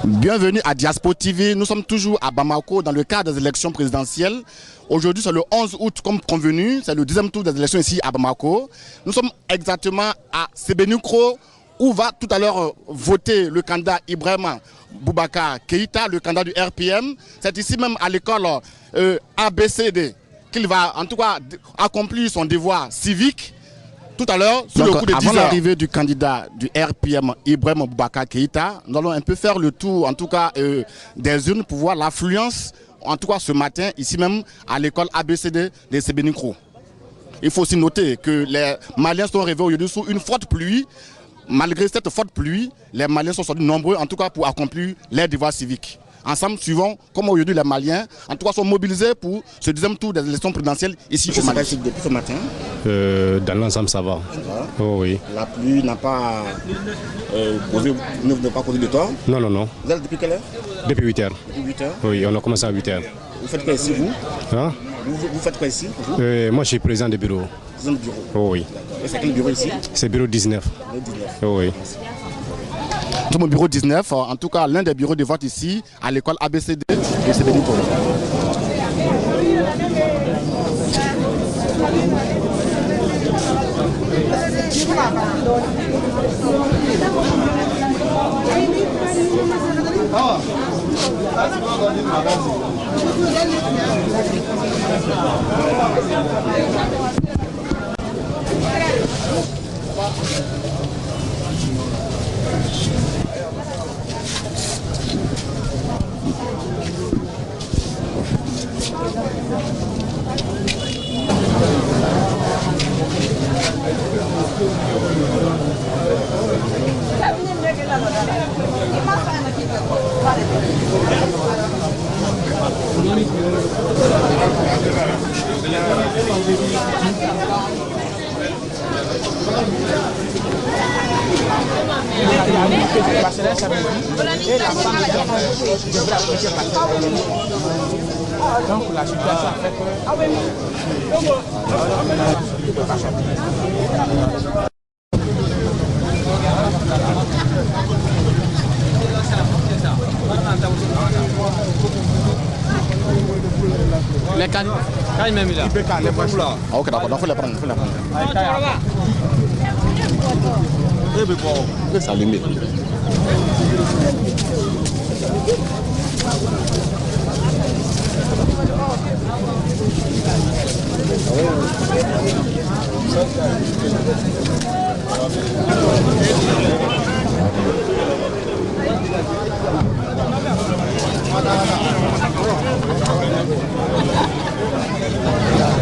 Bienvenue à Diaspo TV. Nous sommes toujours à Bamako dans le cadre des élections présidentielles. Aujourd'hui, c'est le 11 août comme convenu. C'est le 10e tour des élections ici à Bamako. Nous sommes exactement à Sébenukro où va tout à l'heure voter le candidat Ibrahim Boubacar Keïta, le candidat du RPM. C'est ici même à l'école ABCD qu'il va en tout cas accomplir son devoir civique. Tout à l'heure, sur le coup de 10 heures. Avant l'arrivée du candidat du RPM, Ibrahim Boubacar Keïta, nous allons un peu faire le tour, en tout cas, des urnes pour voir l'affluence, en tout cas ce matin, ici même, à l'école ABCD de Sébenukro. Il faut aussi noter que les Maliens sont réveillés aujourd'hui sous une forte pluie. Malgré cette forte pluie, les Maliens sont sortis nombreux, en tout cas, pour accomplir leurs devoirs civiques. Ensemble, suivons comment aujourd'hui les Maliens, en tout cas, sont mobilisés pour ce deuxième tour des élections présidentielles ici au Mali. Depuis ce matin, dans l'ensemble, ça va. Oh, oui. La pluie n'a pas causé de tort. Non, non, non. Vous êtes depuis quelle heure? Depuis 8 heures. Depuis 8 heures. Oui, on a commencé à 8 heures. Vous faites quoi ici, vous? Hein? Vous faites quoi ici? Moi, je suis président du bureau. Président du bureau? Oh, oui. Et c'est quel bureau ici? C'est bureau 19. Le 19. Oh, oui. Nous sommes au bureau 19, en tout cas l'un des bureaux de vote ici, à l'école ABCD de Sébenukro. Donc la situation fait que... Les candidats, quand il m'a mis là. Ok, d'accord, donc il faut les prendre. Ça limite.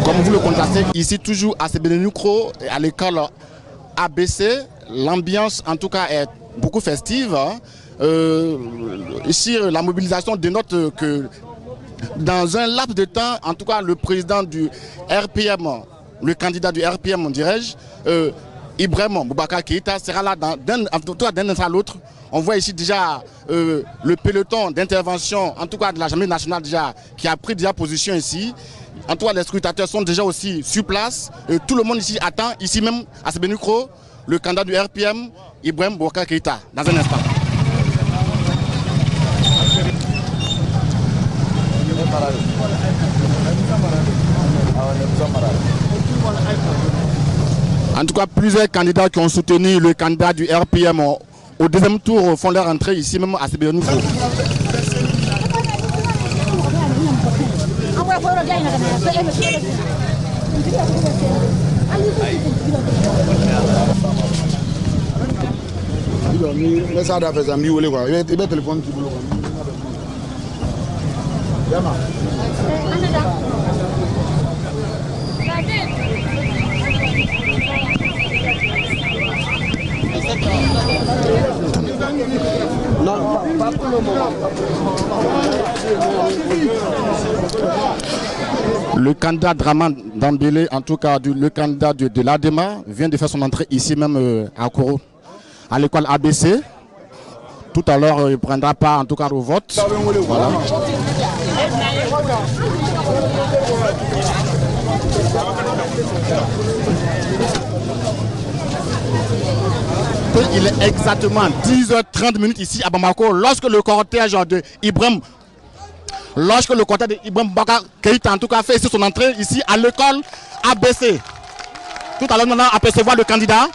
Comme vous le constatez, ici toujours à Sébenukro, à l'école ABC, l'ambiance en tout cas est beaucoup festive. Ici, la mobilisation dénote que dans un laps de temps, en tout cas le président du RPM, le candidat du RPM, dirais-je, Ibrahim Boubacar Keïta sera là d'un instant à l'autre. On voit ici déjà le peloton d'intervention, en tout cas de la Gendarmerie nationale déjà, qui a pris déjà position ici. En tout cas, les scrutateurs sont déjà aussi sur place. Tout le monde ici attend, ici même à Sébenukro, le candidat du RPM, Ibrahim Boubacar Keïta, dans un instant. En tout cas, plusieurs candidats qui ont soutenu le candidat du RPM au deuxième tour font leur entrée ici même à Sébenukro. Non, pas pour le moment. Le candidat Draman Dambélé, en tout cas le candidat de l'ADEMA, vient de faire son entrée ici même à Koro, à l'école ABC. Tout à l'heure, il ne prendra pas en tout cas au vote. Voilà. il est exactement 10h30 ici à Bamako lorsque le cortège de Ibrahim Boubacar Keïta en tout cas fait ici son entrée ici à l'école ABC. Tout à l'heure, nous allons apercevoir le candidat.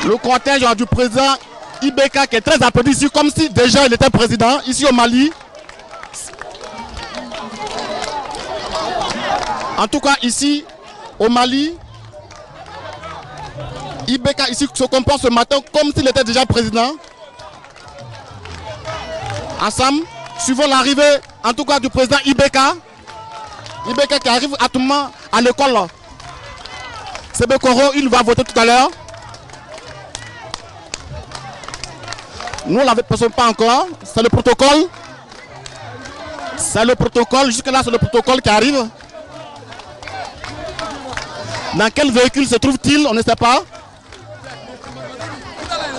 Le cortège du président Ibeka qui est très applaudi ici, comme si déjà il était président ici au Mali. En tout cas, ici au Mali, Ibeka ici se comporte ce matin comme s'il était déjà président. Ensemble, suivant l'arrivée en tout cas du président Ibeka. Ibeka qui arrive à tout moment à l'école. Sebekoro, il va voter tout à l'heure. Nous, on ne l'apercevons pas encore. C'est le protocole. C'est le protocole. Jusque-là, c'est le protocole qui arrive. Dans quel véhicule se trouve-t-il? On ne sait pas.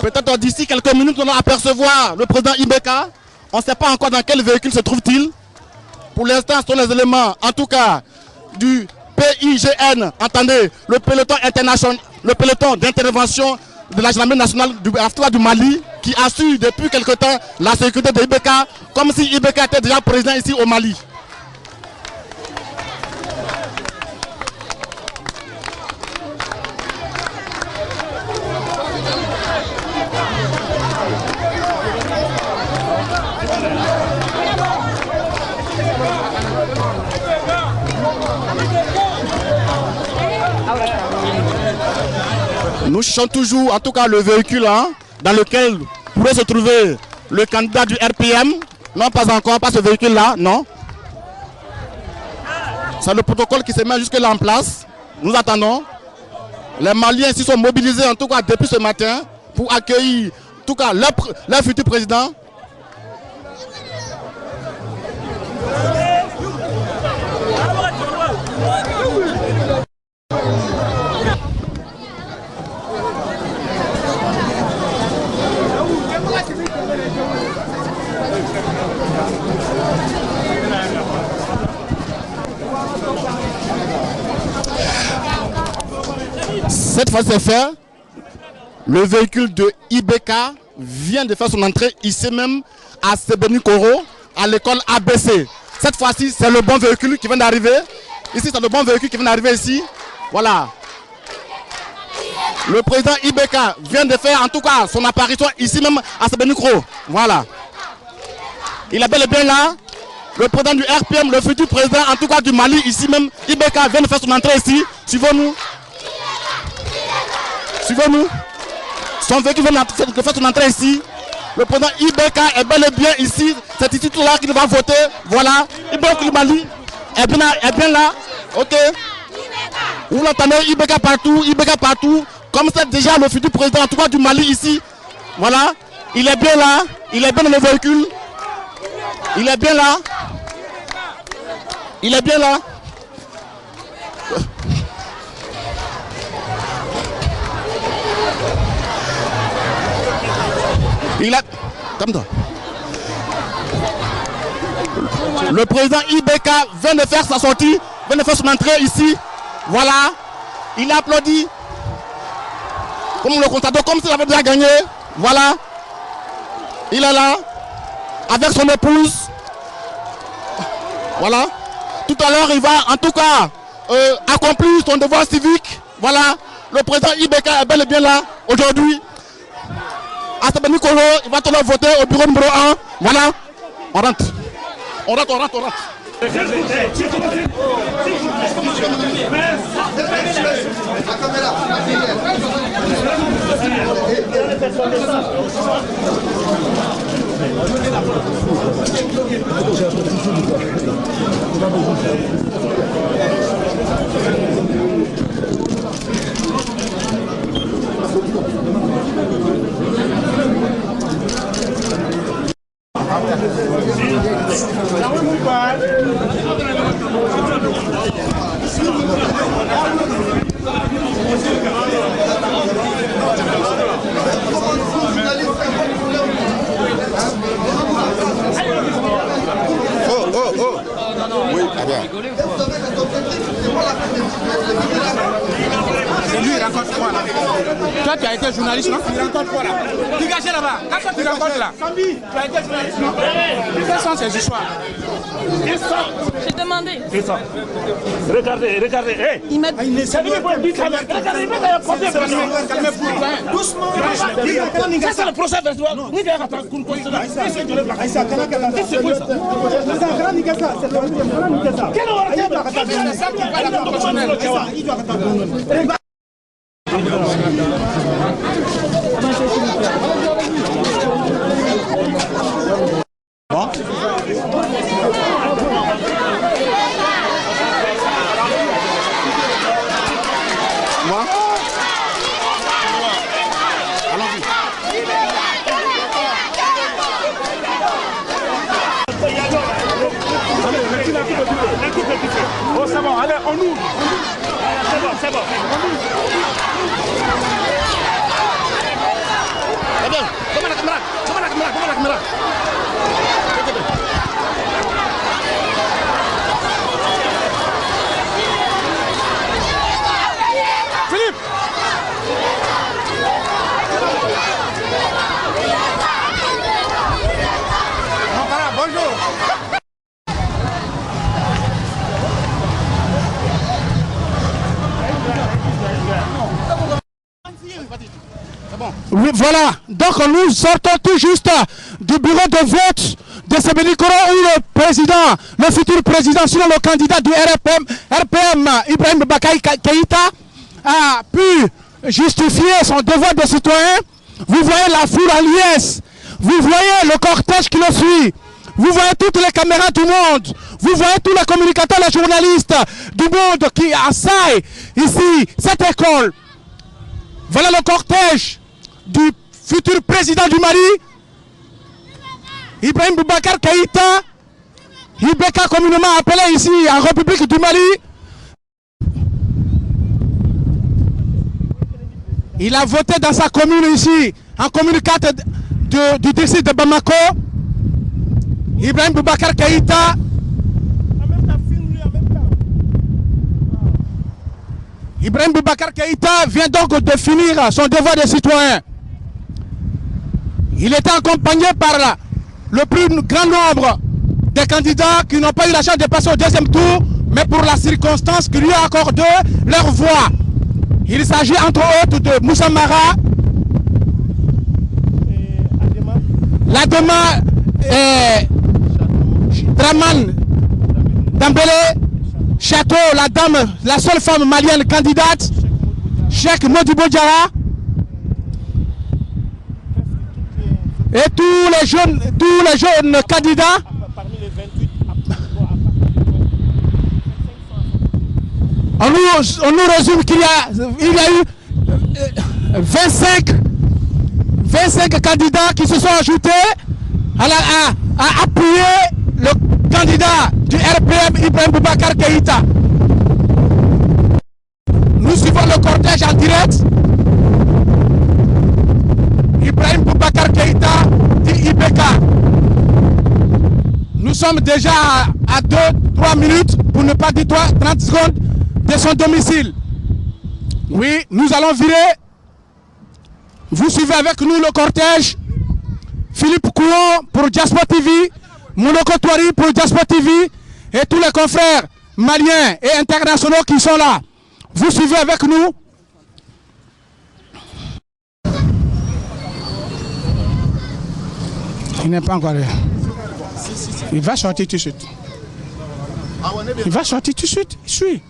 Peut-être d'ici quelques minutes, on va apercevoir le président Ibeka. On ne sait pas encore dans quel véhicule se trouve-t-il. Pour l'instant, ce sont les éléments, en tout cas, du PIGN, entendez, le peloton international, le peloton d'intervention de la gendarmerie nationale du Mali, qui assure depuis quelque temps la sécurité de Ibeka, comme si Ibeka était déjà président ici au Mali. Nous cherchons toujours, en tout cas, le véhicule dans lequel pourrait se trouver le candidat du RPM. Non, pas encore, pas ce véhicule-là, non. C'est le protocole qui se met jusque-là en place. Nous attendons. Les Maliens ici sont mobilisés, en tout cas, depuis ce matin, pour accueillir, en tout cas, leur futur président. Cette fois c'est fait. Le véhicule de Ibeka vient de faire son entrée ici même à Sebekoro, à l'école ABC. Cette fois-ci, c'est le bon véhicule qui vient d'arriver. Ici, c'est le bon véhicule qui vient d'arriver ici. Voilà. Le président Ibeka vient de faire en tout cas son apparition ici même à Sebekoro. Voilà. Il est bel et bien là. Le président du RPM, le futur président en tout cas du Mali, ici même, Ibeka vient de faire son entrée ici. Suivons-nous. Suivez-nous. Son véhicule vient de faire son entrée ici. Le président Ibeka est bel et bien ici. C'est ici tout là qu'il va voter. Voilà. Ibeka du Mali est bien là. Ok. Vous l'entendez, Ibeka partout, Ibeka partout. Comme c'est déjà le futur président en tout cas du Mali ici. Voilà. Il est bien là. Il est bien dans le véhicule. Il est bien là. Il est bien là. Il a... Comme le président Ibeka vient de faire sa sortie, vient de faire son entrée ici. Voilà. Il applaudit. Comme le constateur, comme s'il avait déjà gagné. Voilà. Il est là. Avec son épouse. Voilà. Tout à l'heure, il va en tout cas accomplir son devoir civique. Voilà. Le président Ibeka est bel et bien là aujourd'hui. À Sebekoro, il va tout le voter au bureau numéro 1. Voilà. On rentre. On rentre, on rentre, on rentre. Oui, très bien. Toi, tu as été journaliste, non? Tu rencontres quoi là? Dégagez là-bas. Quand tu rencontres là, tu as été journaliste, non? Quelles sont ces histoires? J'ai demandé. Regardez, regardez. Hey. Ils mettent. Regardez, regardez, doucement. Ça, c'est le procès verbal. Oh, c'est bon, allez, on ouvre. C'est bon, c'est bon. Très bien. Comment la caméra? Comment la caméra? Comment la caméra? Philippe. Bonjour. Oui, voilà. Donc nous sortons tout juste du bureau de vote de Sébenikoro où le président, le futur président, sinon le candidat du RPM, Ibrahim Boubacar Keïta, a pu justifier son devoir de citoyen. Vous voyez la foule en liesse, vous voyez le cortège qui le suit, vous voyez toutes les caméras du monde, vous voyez tous les communicateurs, les journalistes du monde qui assaillent ici cette école. Voilà le cortège du futur président du Mali, Ibrahim Boubacar Keïta, Ibeka communément appelé ici en République du Mali. Il a voté dans sa commune ici, en commune 4 du district de Bamako. Ibrahim Boubacar Keïta. Ibrahim Boubacar Keïta vient donc de finir son devoir de citoyen. Il était accompagné par le plus grand nombre des candidats qui n'ont pas eu la chance de passer au deuxième tour, mais pour la circonstance qui lui a accordé leur voix. Il s'agit entre autres de Moussa Mara, Ladema et Draman Dambélé, Château, la seule femme malienne candidate, Cheikh Modibo Diarra, et tous les jeunes candidats. On nous résume qu'il y a eu 25 candidats qui se sont ajoutés à appuyer le candidat du RPM, Ibrahim Boubacar Keïta. Nous suivons le cortège en direct. Ibrahim Boubacar Keïta dit Ibeka. Nous sommes déjà à 2-3 minutes, pour ne pas dire 30 secondes, de son domicile. Oui, nous allons virer. Vous suivez avec nous le cortège. Philippe Kouon pour Diaspora TV, Monoko Touari pour Diaspora TV et tous les confrères maliens et internationaux qui sont là. Vous suivez avec nous. Il n'est pas encore là. Il va sortir tout de suite. Il va sortir tout de suite. Suis.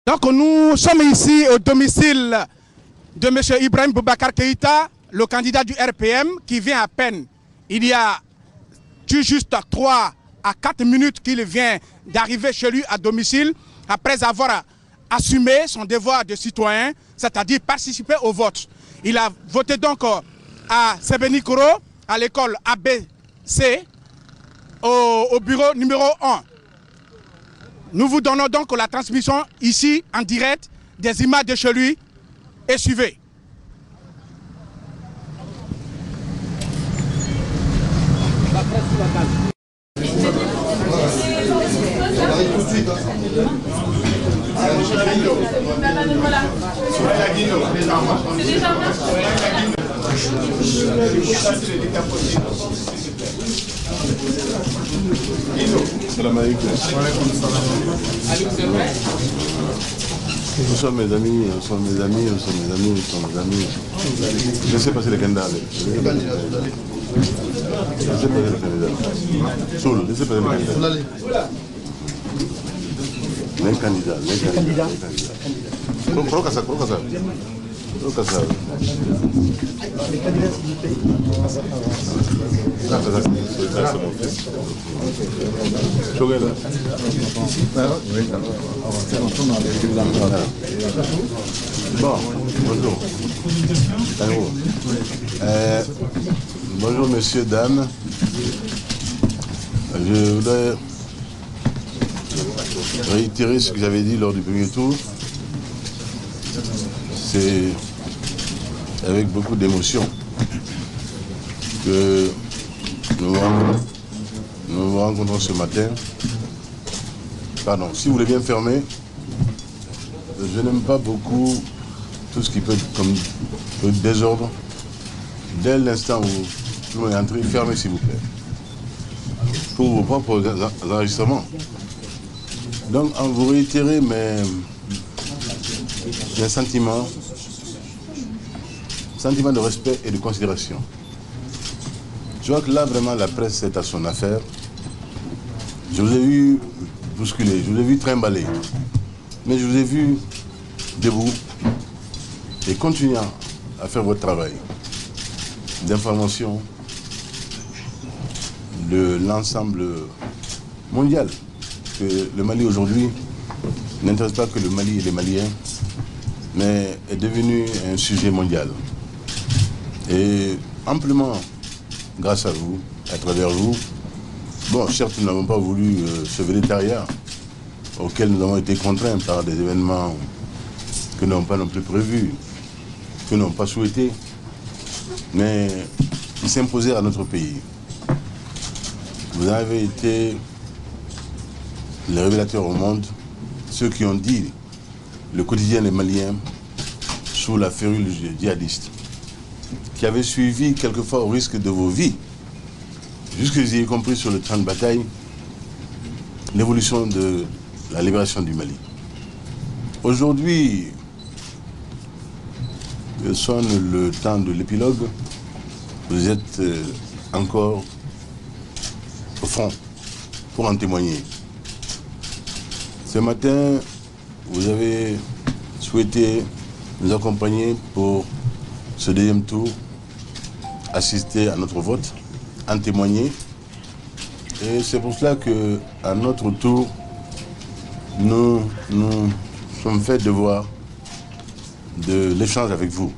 Donc nous sommes ici au domicile de M. Ibrahim Boubacar Keïta, le candidat du RPM, qui vient à peine, il y a tout juste 3 à 4 minutes qu'il vient d'arriver chez lui à domicile, après avoir assumé son devoir de citoyen, c'est-à-dire participer au vote. Il a voté donc à Sébenikoro, à l'école ABC, au bureau numéro 1. Nous vous donnons donc la transmission ici, en direct, des images de chez lui, et suivez. La presse sur la C'est déjà Salam alaikum. Nous sommes mes amis, nous sommes mes amis, nous sommes mes amis, nous sommes mes amis. Laissez passer les candidats. Laissez passer les candidats. Soul, laissez passer les candidats. Les candidats. Coloca ça. Bon, bonjour. Bonjour messieurs, dames. Je voudrais réitérer ce que j'avais dit lors du premier tour. C'est avec beaucoup d'émotion que nous nous rencontrons ce matin. Pardon, si vous voulez bien fermer, je n'aime pas beaucoup tout ce qui peut être comme désordre. Dès l'instant où tout le monde est entré, fermez s'il vous plaît. Pour vos propres enregistrements. Donc, en vous réitérant mes sentiments de respect et de considération. Je vois que là, vraiment, la presse est à son affaire. Je vous ai vu bousculer, je vous ai vu trimballer. Mais je vous ai vu debout et continuant à faire votre travail d'information de l'ensemble mondial. Que le Mali aujourd'hui n'intéresse pas que le Mali et les Maliens, mais est devenu un sujet mondial. Et amplement grâce à vous, à travers vous, bon, certes, nous n'avons pas voulu ce vélétariat auquel nous avons été contraints par des événements que nous n'avons pas non plus prévus, que nous n'avons pas souhaité, mais qui s'imposaient à notre pays. Vous avez été les révélateurs au monde, ceux qui ont dit le quotidien des Maliens sous la férule djihadiste, qui avait suivi quelquefois au risque de vos vies, jusque vous ayez compris sur le champ de bataille, l'évolution de la libération du Mali. Aujourd'hui, que sonne le temps de l'épilogue, vous êtes encore au front pour en témoigner. Ce matin, vous avez souhaité nous accompagner pour ce deuxième tour, assister à notre vote, en témoigner. Et c'est pour cela qu'à notre tour, nous sommes fait devoir de l'échange avec vous.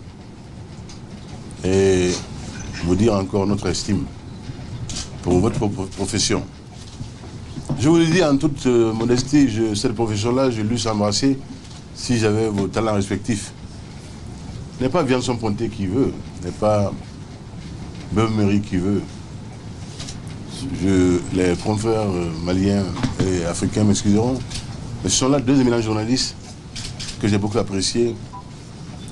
Et vous dire encore notre estime pour votre profession. Je vous le dis en toute modestie, cette profession-là, je l'eusse embrassée si j'avais vos talents respectifs. Ce n'est pas Vianson Ponté qui veut, ce n'est pas Beuve-Méry qui veut. Les confrères maliens et africains m'excuseront, mais ce sont là deux éminents journalistes que j'ai beaucoup appréciés,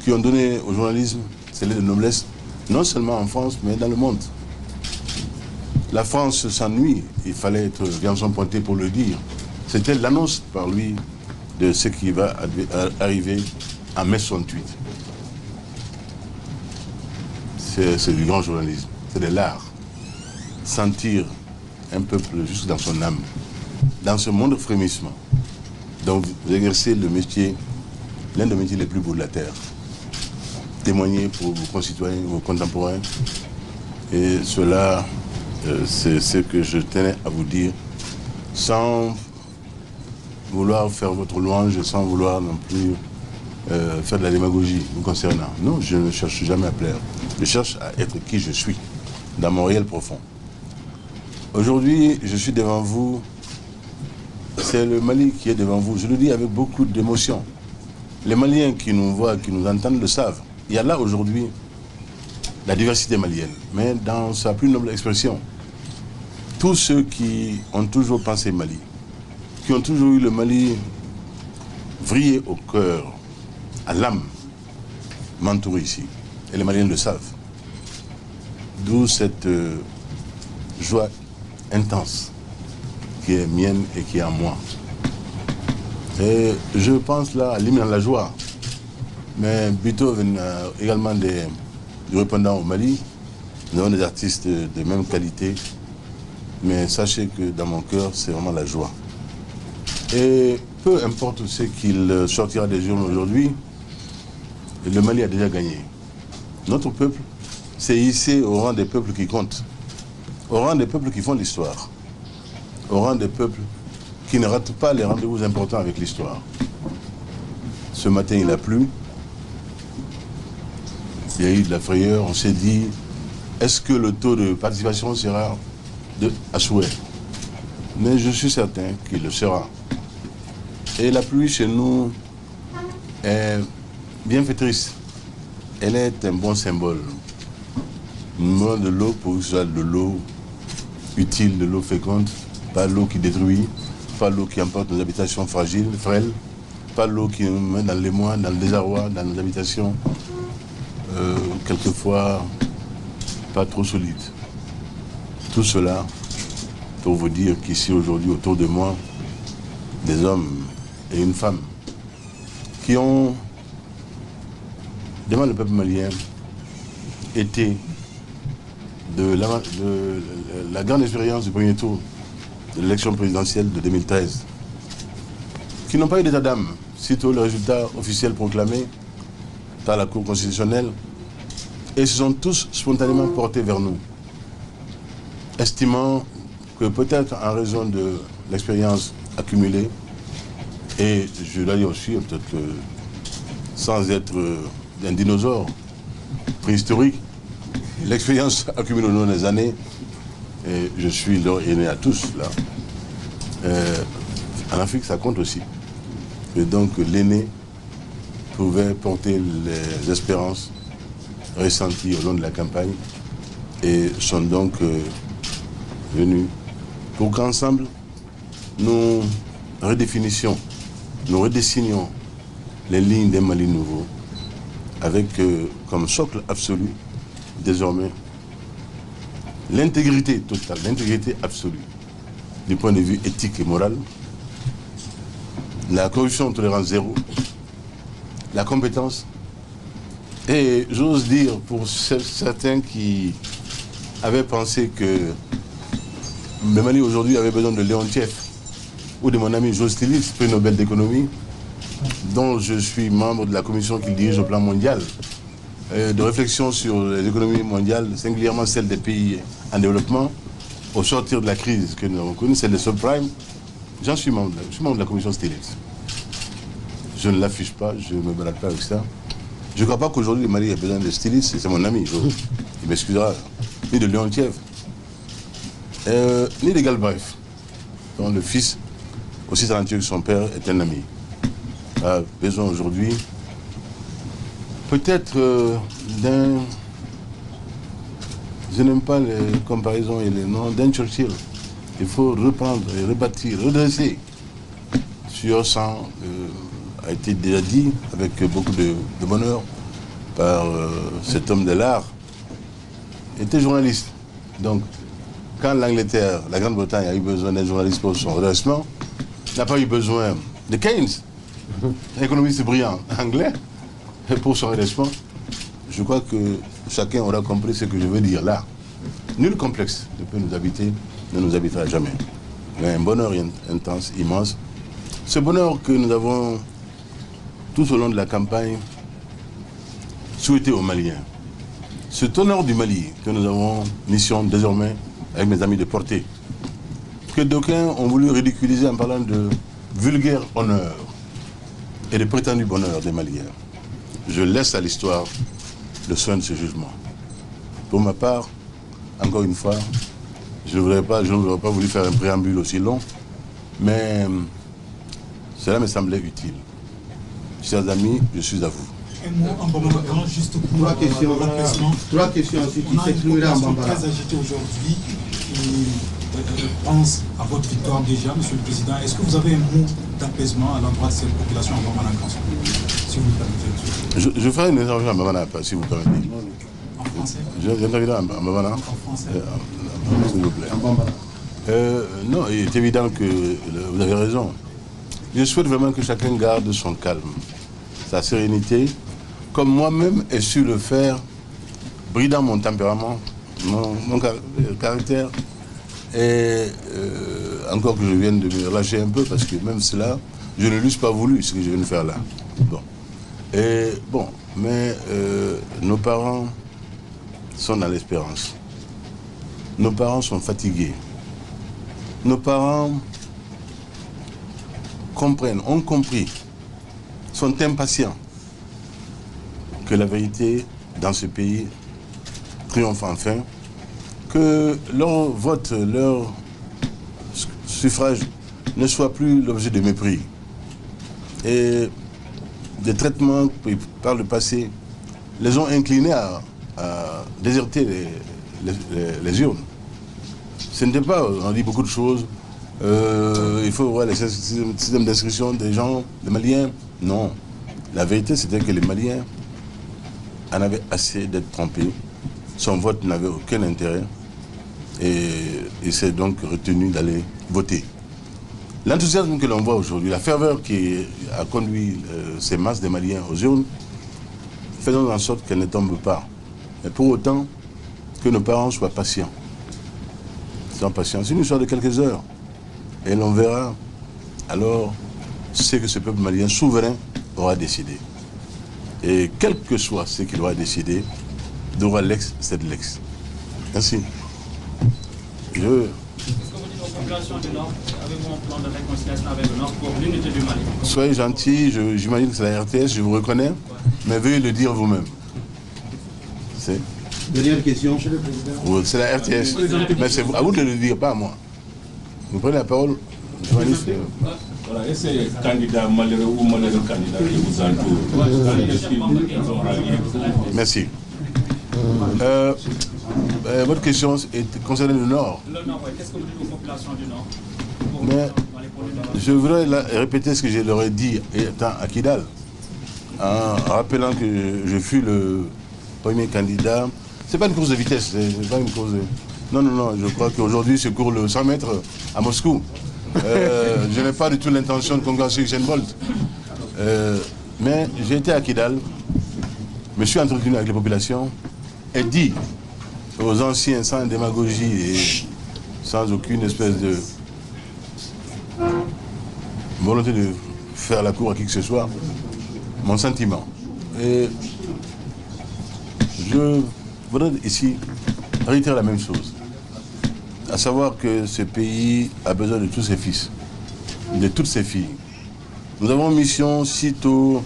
qui ont donné au journalisme ses lettres de noblesse, non seulement en France, mais dans le monde. La France s'ennuie, il fallait être Vianson Ponté pour le dire. C'était l'annonce par lui de ce qui va arriver en mai 68. C'est du grand journalisme, c'est de l'art. Sentir un peuple juste dans son âme, dans ce monde de frémissement. Donc vous exercez le métier, l'un des métiers les plus beaux de la terre. Témoigner pour vos concitoyens, vos contemporains. Et cela, c'est ce que je tenais à vous dire, sans vouloir faire votre louange, sans vouloir non plus faire de la démagogie vous concernant. Non, je ne cherche jamais à plaire. Je cherche à être qui je suis, dans mon réel profond. Aujourd'hui, je suis devant vous. C'est le Mali qui est devant vous. Je le dis avec beaucoup d'émotion. Les Maliens qui nous voient, qui nous entendent le savent. Il y a là aujourd'hui la diversité malienne, mais dans sa plus noble expression. Tous ceux qui ont toujours pensé Mali, qui ont toujours eu le Mali vriller au cœur, à l'âme, m'entoure ici. Et les Maliens le savent. D'où cette joie intense qui est mienne et qui est en moi. Et je pense là à l'hymne à la joie. Mais Beethoven a également des répondants au Mali. Nous avons des artistes de même qualité. Mais sachez que dans mon cœur, c'est vraiment la joie. Et peu importe ce qu'il sortira des urnes aujourd'hui, le Mali a déjà gagné. Notre peuple s'est hissé au rang des peuples qui comptent, au rang des peuples qui font l'histoire, au rang des peuples qui ne ratent pas les rendez-vous importants avec l'histoire. Ce matin, il a plu. Il y a eu de la frayeur. On s'est dit, est-ce que le taux de participation sera à souhait? Mais je suis certain qu'il le sera. Et la pluie chez nous est bienfaitrice. Elle est un bon symbole. Nous avons de l'eau pour que ce soit de l'eau utile, de l'eau féconde, pas l'eau qui détruit, pas l'eau qui emporte nos habitations fragiles, frêles, pas l'eau qui nous met dans l'émoi, dans le désarroi, dans nos habitations, quelquefois pas trop solides. Tout cela pour vous dire qu'ici aujourd'hui, autour de moi, des hommes et une femme qui ont, devant le peuple malien, été de la grande expérience du premier tour de l'élection présidentielle de 2013, qui n'ont pas eu d'état d'âme, sitôt le résultat officiel proclamé par la Cour constitutionnelle, et se sont tous spontanément portés vers nous, estimant que peut-être en raison de l'expérience accumulée, et je dois dire aussi, peut-être sans être un dinosaure préhistorique, l'expérience accumulée au long des années, et je suis leur aîné à tous, là. En Afrique, ça compte aussi. Et donc, l'aîné pouvait porter les espérances ressenties au long de la campagne et sont donc venus pour qu'ensemble, nous redéfinissions, nous redessinions les lignes d'un Mali nouveau avec comme socle absolu, désormais, l'intégrité totale, l'intégrité absolue du point de vue éthique et moral, la corruption tolérance zéro, la compétence, et j'ose dire pour certains qui avaient pensé que le Mali aujourd'hui avait besoin de Léontiev ou de mon ami José Stiglitz, prix Nobel d'économie, dont je suis membre de la commission qui dirige au plan mondial, de réflexion sur les économies mondiales, singulièrement celles des pays en développement, au sortir de la crise que nous avons connue, celle des subprimes. J'en suis membre, je suis membre de la commission Stiglitz. Je ne l'affiche pas, je ne me balade pas avec ça. Je ne crois pas qu'aujourd'hui le Mali ait besoin de Stiglitz, c'est mon ami, il m'excusera, ni de Léontiev, ni de Galbraith, dont le fils, aussi talentueux que son père, est un ami. A besoin aujourd'hui peut-être d'un, je n'aime pas les comparaisons et les noms, d'un Churchill. Il faut reprendre et rebâtir, redresser. Sur 100 a été déjà dit avec beaucoup de bonheur par cet homme de l'art. Il était journaliste. Donc, quand l'Angleterre, la Grande-Bretagne a eu besoin d'un journaliste pour son redressement, n'a pas eu besoin de Keynes, un économiste brillant anglais, pour son redressement. Je crois que chacun aura compris ce que je veux dire là. Nul complexe ne peut nous habiter, ne nous habitera jamais. Mais un bonheur intense, immense. Ce bonheur que nous avons tout au long de la campagne souhaité aux Maliens. Cet honneur du Mali que nous avons mission désormais avec mes amis de porter, que d'aucuns ont voulu ridiculiser en parlant de vulgaire honneur et de prétendu bonheur des Maliens. Je laisse à l'histoire le soin de ce jugement. Pour ma part, encore une fois, je n'aurais pas voulu faire un préambule aussi long, mais cela me semblait utile. Chers amis, je suis à vous. Un mot en bambara, juste pour Trois questions ensuite. On a une population très agitée aujourd'hui qui pense à votre victoire déjà, Monsieur le Président. Est-ce que vous avez un mot d'apaisement à l'endroit de cette population en Bamanakan, si vous le permettez. Je ferai une intervention à Bamana, si vous permettez. En français? J'interviendrai à Bamana. En français. S'il vous plaît. Non, il est évident que vous avez raison. Je souhaite vraiment que chacun garde son calme, sa sérénité, comme moi-même ai su le faire, bridant mon tempérament, mon caractère, et encore que je vienne de me relâcher un peu, parce que même cela, je ne l'eusse pas voulu, ce que je viens de faire là. Bon, mais nos parents sont dans l'espérance. Nos parents sont fatigués. Nos parents comprennent, ont compris, sont impatients que la vérité dans ce pays triomphe enfin, que leur vote, leur suffrage ne soit plus l'objet de mépris. Et des traitements par le passé les ont inclinés à déserter les urnes. Ce n'était pas, on dit beaucoup de choses, il faut voir les systèmes d'inscription des gens, des Maliens. Non. La vérité, c'était que les Maliens en avaient assez d'être trompés. Son vote n'avait aucun intérêt. Et il s'est donc retenu d'aller voter. L'enthousiasme que l'on voit aujourd'hui, la ferveur qui a conduit ces masses de Maliens aux urnes, faisons en sorte qu'elles ne tombent pas. Mais pour autant, que nos parents soient patients. Soient patients. C'est une histoire de quelques heures. Et l'on verra alors ce que ce peuple malien souverain aura décidé. Et quel que soit ce qu'il aura décidé, devra l'ex, c'est de l'ex. Merci. Est-ce que vous dites aux populations du Nord, avez-vous un plan de réconciliation avec le Nord pour l'unité du Mali? Soyez gentils, j'imagine que c'est la RTS, je vous reconnais, mais veuillez le dire vous-même. Dernière question, Monsieur le Président. C'est la RTS, mais c'est à vous de le dire, pas à moi. Vous prenez la parole, journaliste. Voilà, et c'est candidat malheureux ou malheureux candidat qui vous entoure. Merci. Votre question concerne le Nord. Le Nord, oui. Qu'est-ce que vous dites aux populations du Nord? Mais je voudrais répéter ce que je leur ai dit étant à Kidal, en rappelant que je fus le premier candidat. C'est pas une course de vitesse, c'est pas une course de... Non, je crois qu'aujourd'hui je cours le 100 mètres à Moscou. Je n'ai pas du tout l'intention de concurrencer Usain Bolt. Mais j'ai été à Kidal, me suis entretenu avec les populations et dit aux anciens sans démagogie et sans aucune espèce de volonté de faire la cour à qui que ce soit, mon sentiment. Et je voudrais ici réitérer la même chose, à savoir que ce pays a besoin de tous ses fils, de toutes ses filles. Nous avons mission sitôt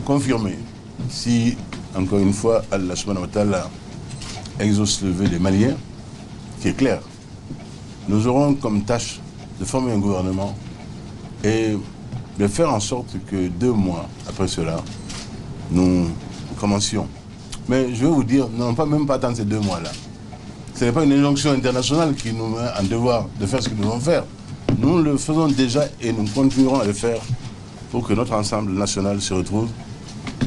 confirmée, si encore une fois Allah subhanahu wa ta'ala exauce le vœu des Maliens, qui est clair. Nous aurons comme tâche de former un gouvernement et de faire en sorte que 2 mois après cela, nous commencions. Mais je vais vous dire, non, même pas attendre ces 2 mois-là. Ce n'est pas une injonction internationale qui nous met en devoir de faire ce que nous devons faire. Nous le faisons déjà et nous continuerons à le faire pour que notre ensemble national se retrouve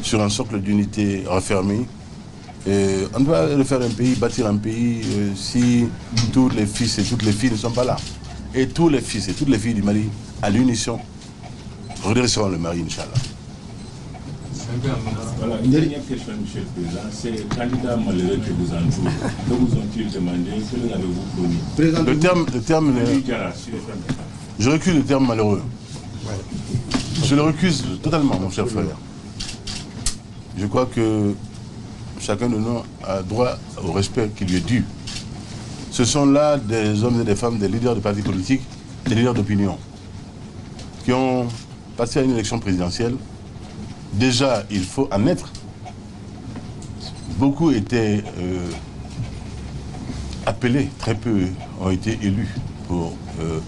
sur un socle d'unité raffermi. Et on ne peut pas faire un pays, bâtir un pays si tous les fils et toutes les filles ne sont pas là. Et tous les fils et toutes les filles du Mali, à l'unisson, redresseront le Mali, Inch'Allah. Voilà, une dernière question, Monsieur le Président. C'est les candidats malheureux qui vous entourent. Que vous ont-ils demandé? Que avez-vous promis? Le terme je recule le terme malheureux. Je le recuse totalement, mon cher frère. Je crois que chacun de nous a droit au respect qui lui est dû. Ce sont là des hommes et des femmes, des leaders de partis politiques, des leaders d'opinion, qui ont passé à une élection présidentielle. Déjà, il faut en être. Beaucoup étaient appelés, très peu ont été élus pour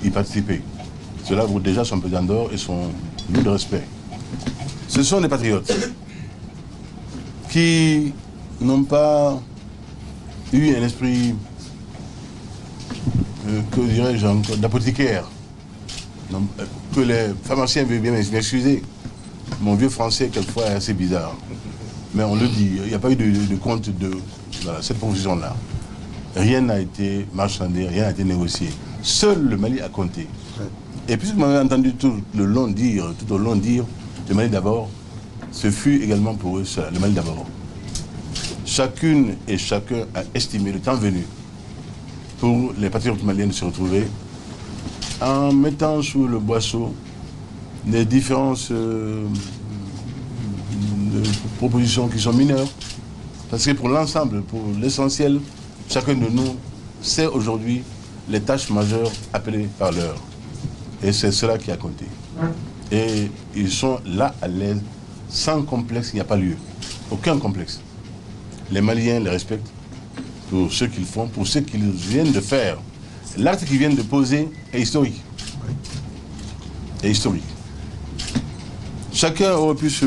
y participer. Cela vaut déjà son pesant d'or et son lot de respect. Ce sont des patriotes qui n'ont pas eu un esprit, que dirais-je encore, d'apothicaire, Non, que les pharmaciens veulent bien m'excuser. Mon vieux français, quelquefois, est assez bizarre. Mais on le dit, il n'y a pas eu de compte de cette proposition-là. Rien n'a été marchandé, rien n'a été négocié. Seul le Mali a compté. Et puisque vous m'avez entendu tout au long dire, le Mali d'abord, ce fut également pour eux cela, le Mali d'abord. Chacune et chacun a estimé le temps venu pour les patriotes maliens de se retrouver en mettant sous le boisseau les différentes propositions qui sont mineures. Parce que pour l'ensemble, pour l'essentiel, chacun de nous sait aujourd'hui les tâches majeures appelées par l'heure. Et c'est cela qui a compté. Et ils sont là à l'aise, sans complexe, il n'y a pas lieu. Aucun complexe. Les Maliens les respectent pour ce qu'ils font, pour ce qu'ils viennent de faire. L'acte qu'ils viennent de poser est historique. Est historique. Chacun aurait pu se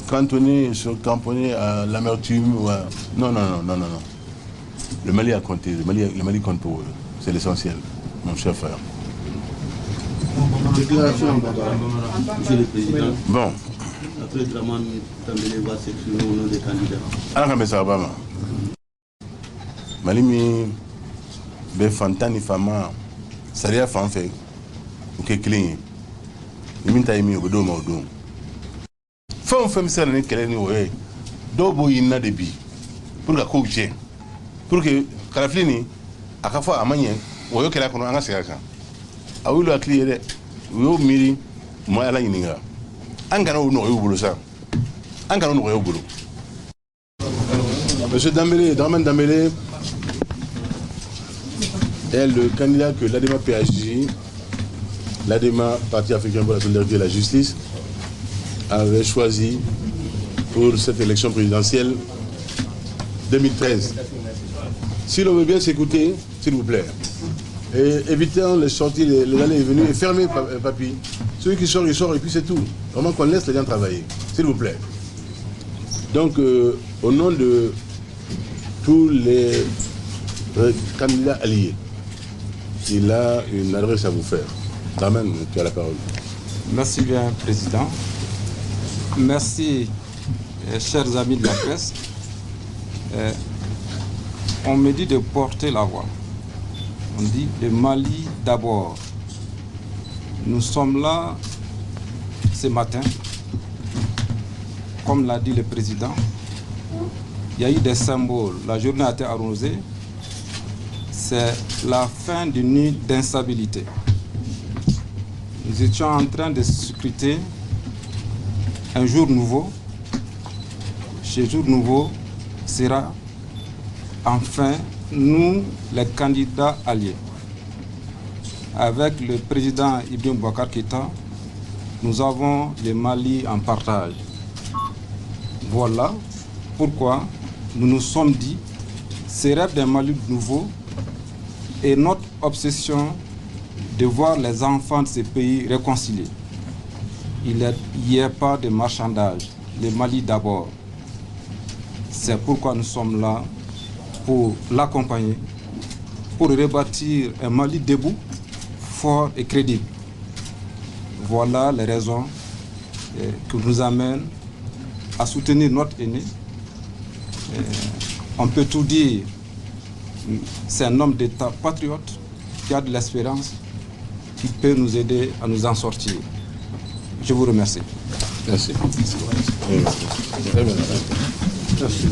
cantonner, se tamponner à l'amertume ou à... Non. Le Mali a compté, le Mali compte pour eux. C'est l'essentiel, mon cher frère. Déclaration, Monsieur le Président. Bon. Après Draman Tambélé va s'exprimer au nom des candidats. Alors, mais ça va, ma. Malimi, Befantani Fama, Saria Fanfe, ok, clean. Iminta imi ogodoma odom. Fon fem sel ni kele ni oye. Dobo yina de bi. Pour ka ko je. Pour que Kalaflini akafo amanye oyo kele kono anga seka. Awilo akliye de. Yo miri mo ala yininga. Angana no oyo bulu sa. Angana no oyo bulu. Monsieur Dambélé, Draman Dambélé est le candidat que l'ADEMA PAJ, l'ADEMA, Parti africain pour la solidarité et la justice, avait choisi pour cette élection présidentielle 2013. Si l'on veut bien s'écouter, s'il vous plaît, et évitons les sorties, les allées et venues, et fermez, papy. Celui qui sort, il sort, et puis c'est tout. Vraiment qu'on laisse les gens travailler, s'il vous plaît. Donc, au nom de tous les candidats alliés, il a une adresse à vous faire. Draman, tu as la parole. Merci bien, Président. Merci, chers amis de la presse. On me dit de porter la voix. On dit le Mali d'abord. Nous sommes là ce matin, comme l'a dit le Président. Il y a eu des symboles. La journée a été arrosée. C'est la fin d'une nuit d'instabilité. Nous étions en train de scruter un jour nouveau. Ce jour nouveau sera enfin nous, les candidats alliés. Avec le président Ibrahim Boubacar Keïta, nous avons le Mali en partage. Voilà pourquoi nous nous sommes dit, ce rêve d'un Mali nouveau et notre obsession de voir les enfants de ces pays réconciliés. Il n'y a pas de marchandage, le Mali d'abord. C'est pourquoi nous sommes là pour l'accompagner, pour rebâtir un Mali debout, fort et crédible. Voilà les raisons qui nous amènent à soutenir notre aîné. On peut tout dire, c'est un homme d'État patriote qui a de l'espérance, qui peut nous aider à nous en sortir. Je vous remercie. Merci. Merci.